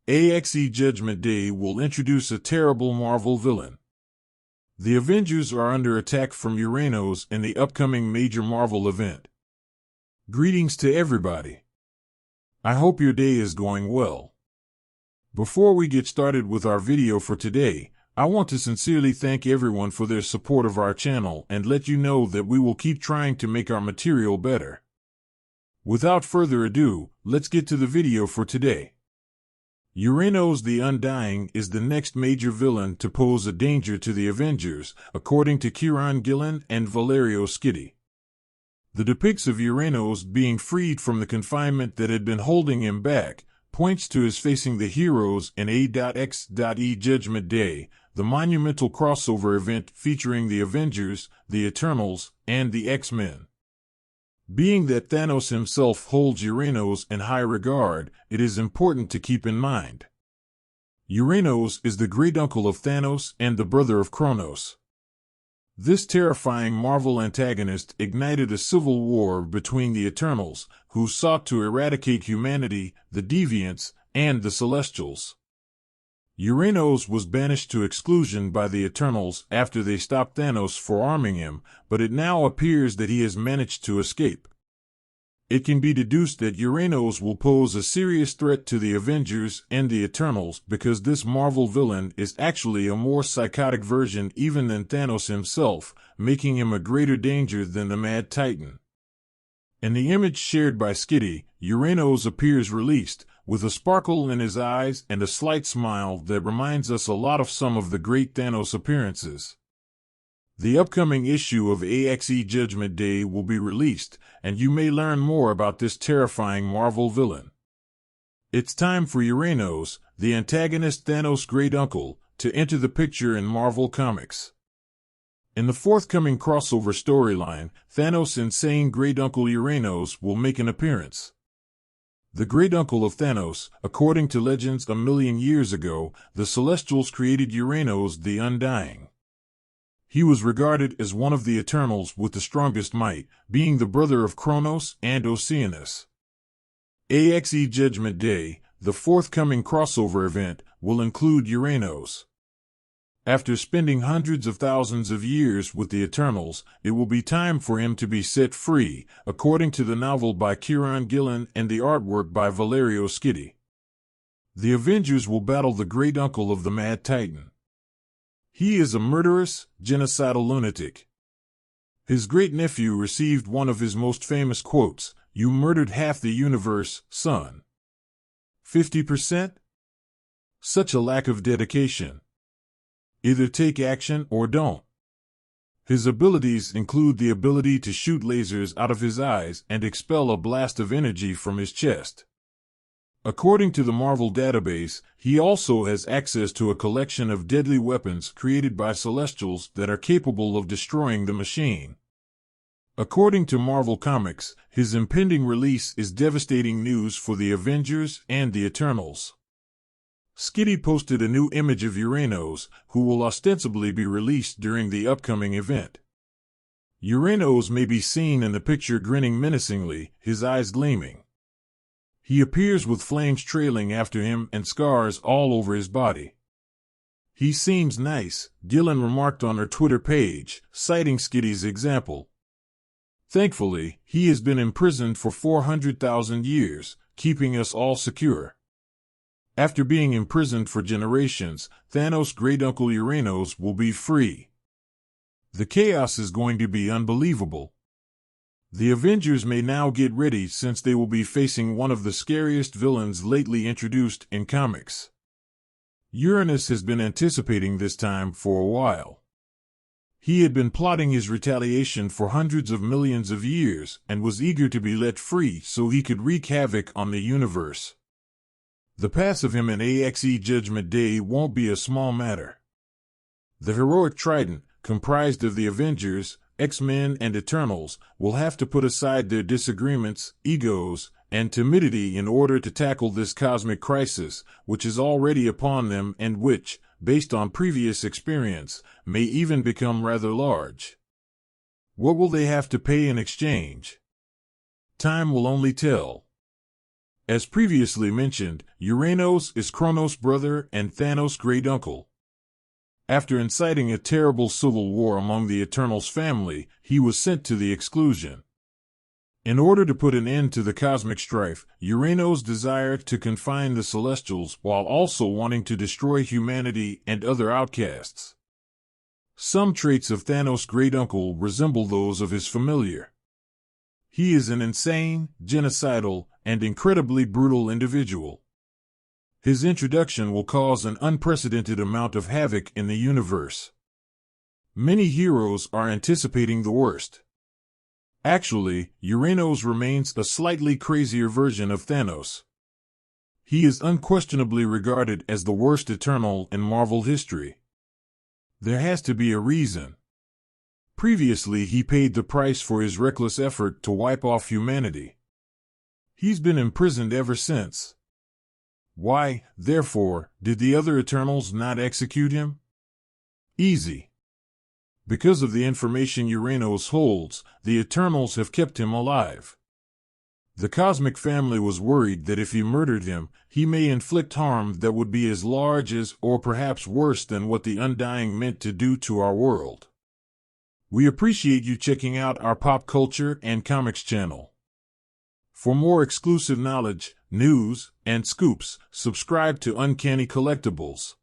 A.X.E Judgment Day will introduce a terrible Marvel villain. The Avengers are under attack from Uranos in the upcoming major Marvel event. Greetings to everybody. I hope your day is going well. Before we get started with our video for today, I want to sincerely thank everyone for their support of our channel and let you know that we will keep trying to make our material better. Without further ado, let's get to the video for today. Uranos the Undying is the next major villain to pose a danger to the Avengers, according to Kieran Gillen and Valerio Schiti. The depicts of Uranos being freed from the confinement that had been holding him back points to his facing the heroes in A.X.E Judgment Day, the monumental crossover event featuring the Avengers, the Eternals, and the X-Men. Being that Thanos himself holds Uranos in high regard, it is important to keep in mind. Uranos is the great-uncle of Thanos and the brother of Kronos. This terrifying Marvel antagonist ignited a civil war between the Eternals, who sought to eradicate humanity, the Deviants, and the Celestials. Uranos was banished to exclusion by the Eternals after they stopped Thanos for arming him, but it now appears that he has managed to escape. It can be deduced that Uranos will pose a serious threat to the Avengers and the Eternals because this Marvel villain is actually a more psychotic version even than Thanos himself, making him a greater danger than the Mad Titan. In the image shared by Schiti, Uranos appears released, with a sparkle in his eyes and a slight smile that reminds us a lot of some of the great Thanos appearances. The upcoming issue of A.X.E Judgment Day will be released, and you may learn more about this terrifying Marvel villain. It's time for Uranos, the antagonist Thanos' great-uncle, to enter the picture in Marvel Comics. In the forthcoming crossover storyline, Thanos' insane great-uncle Uranos will make an appearance. The great-uncle of Thanos, according to legends a million years ago, the Celestials created Uranos the Undying. He was regarded as one of the Eternals with the strongest might, being the brother of Kronos and Oceanus. A.X.E Judgment Day, the forthcoming crossover event, will include Uranos. After spending hundreds of thousands of years with the Eternals, it will be time for him to be set free, according to the novel by Kieran Gillen and the artwork by Valerio Schiti. The Avengers will battle the great-uncle of the Mad Titan. He is a murderous, genocidal lunatic. His great-nephew received one of his most famous quotes, "You murdered half the universe, son." 50%? Such a lack of dedication. Either take action or don't. His abilities include the ability to shoot lasers out of his eyes and expel a blast of energy from his chest. According to the Marvel database, he also has access to a collection of deadly weapons created by Celestials that are capable of destroying the machine. According to Marvel Comics, his impending release is devastating news for the Avengers and the Eternals. Schiti posted a new image of Uranos, who will ostensibly be released during the upcoming event. Uranos may be seen in the picture grinning menacingly, his eyes gleaming. He appears with flames trailing after him and scars all over his body. "He seems nice," Gillen remarked on her Twitter page, citing Schiti's example. Thankfully, he has been imprisoned for 400,000 years, keeping us all secure. After being imprisoned for generations, Thanos' great-uncle Uranos will be free. The chaos is going to be unbelievable. The Avengers may now get ready since they will be facing one of the scariest villains lately introduced in comics. Uranos has been anticipating this time for a while. He had been plotting his retaliation for hundreds of millions of years and was eager to be let free so he could wreak havoc on the universe. The pass of him in A.X.E Judgment Day won't be a small matter. The heroic trident, comprised of the Avengers, X-Men, and Eternals, will have to put aside their disagreements, egos, and timidity in order to tackle this cosmic crisis, which is already upon them and which, based on previous experience, may even become rather large. What will they have to pay in exchange? Time will only tell. As previously mentioned, Uranos is Kronos' brother and Thanos' great-uncle. After inciting a terrible civil war among the Eternals family, he was sent to the Exclusion. In order to put an end to the cosmic strife, Uranos desired to confine the Celestials while also wanting to destroy humanity and other outcasts. Some traits of Thanos' great-uncle resemble those of his familiar. He is an insane, genocidal, and incredibly brutal individual. His introduction will cause an unprecedented amount of havoc in the universe. Many heroes are anticipating the worst. Actually, Uranos remains a slightly crazier version of Thanos. He is unquestionably regarded as the worst Eternal in Marvel history. There has to be a reason. Previously, he paid the price for his reckless effort to wipe off humanity. He's been imprisoned ever since. Why, therefore, did the other Eternals not execute him? Easy. Because of the information Uranos holds, the Eternals have kept him alive. The cosmic family was worried that if he murdered him, he may inflict harm that would be as large as, or perhaps worse than what the Undying meant to do to our world. We appreciate you checking out our pop culture and comics channel. For more exclusive knowledge, news, and scoops, subscribe to Uncanny Collectibles.